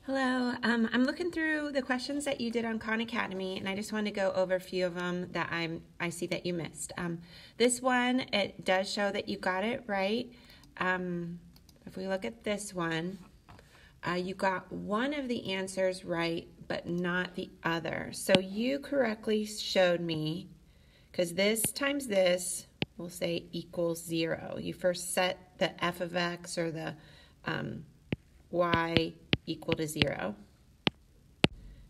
Hello, I'm looking through the questions that you did on Khan Academy, and I just want to go over a few of them that I see that you missed. This one, it does show that you got it right. If we look at this one, you got one of the answers right, but not the other. So you correctly showed me, because this times this, we'll say equals 0. You first set the f of x or the y equal to 0.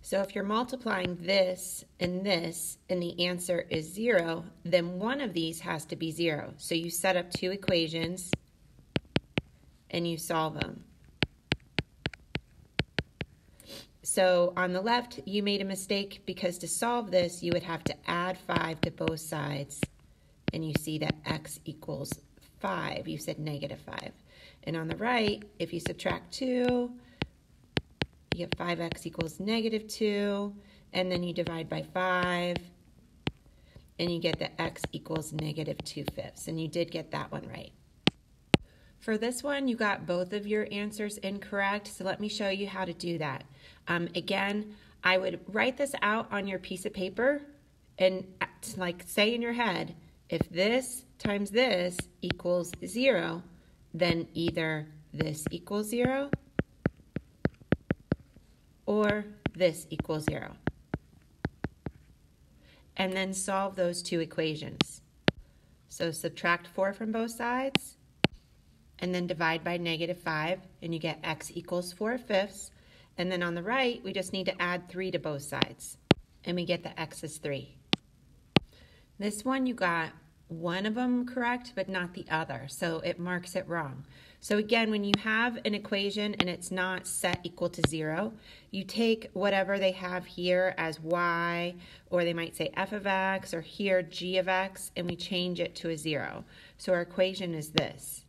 So if you're multiplying this and the answer is 0, then one of these has to be 0. So you set up two equations and you solve them. So on the left, you made a mistake because to solve this, you would have to add 5 to both sides. And you see that x equals 5. You said negative 5. And on the right, if you subtract 2, you get 5x equals negative 2, and then you divide by 5, and you get that x equals negative 2/5, and you did get that one right. For this one, you got both of your answers incorrect, so let me show you how to do that. Again, I would write this out on your piece of paper and like say in your head, if this times this equals 0, then either this equals 0 or this equals 0. And then solve those two equations. So subtract 4 from both sides, and then divide by negative 5, and you get x equals 4/5. And then on the right, we just need to add 3 to both sides, and we get that x is 3. This one you got one of them correct, but not the other, so it marks it wrong. So again, when you have an equation and it's not set equal to 0, you take whatever they have here as y, or they might say f of x, or here g of x, and we change it to a 0. So our equation is this.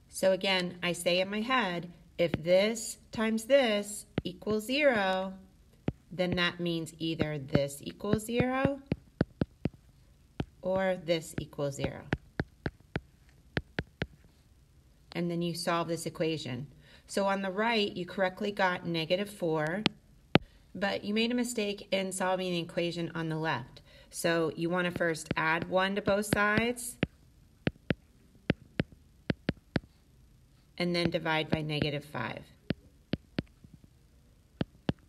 So again, I say in my head, if this times this equals 0, then that means either this equals 0 or this equals 0. And then you solve this equation. So on the right, you correctly got negative 4, but you made a mistake in solving the equation on the left. So you want to first add 1 to both sides, and then divide by negative 5.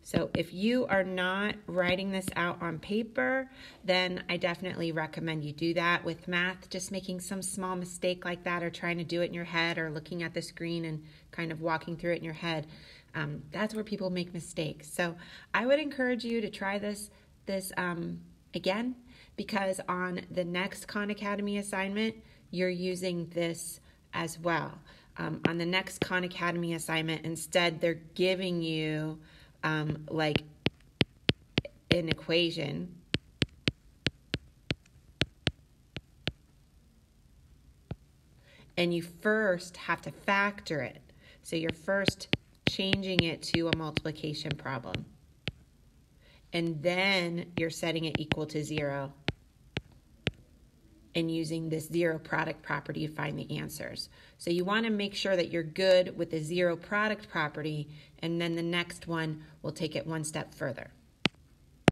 So if you are not writing this out on paper, then I definitely recommend you do that. With math, just making some small mistake like that, or trying to do it in your head, or looking at the screen and kind of walking through it in your head, that's where people make mistakes. So I would encourage you to try this again, because on the next Khan Academy assignment, you're using this as well. On the next Khan Academy assignment, instead, they're giving you like an equation, and you first have to factor it. So you're first changing it to a multiplication problem, and then you're setting it equal to 0 and using this 0 product property to find the answers. So you want to make sure that you're good with the 0 product property, and then the next one will take it one step further.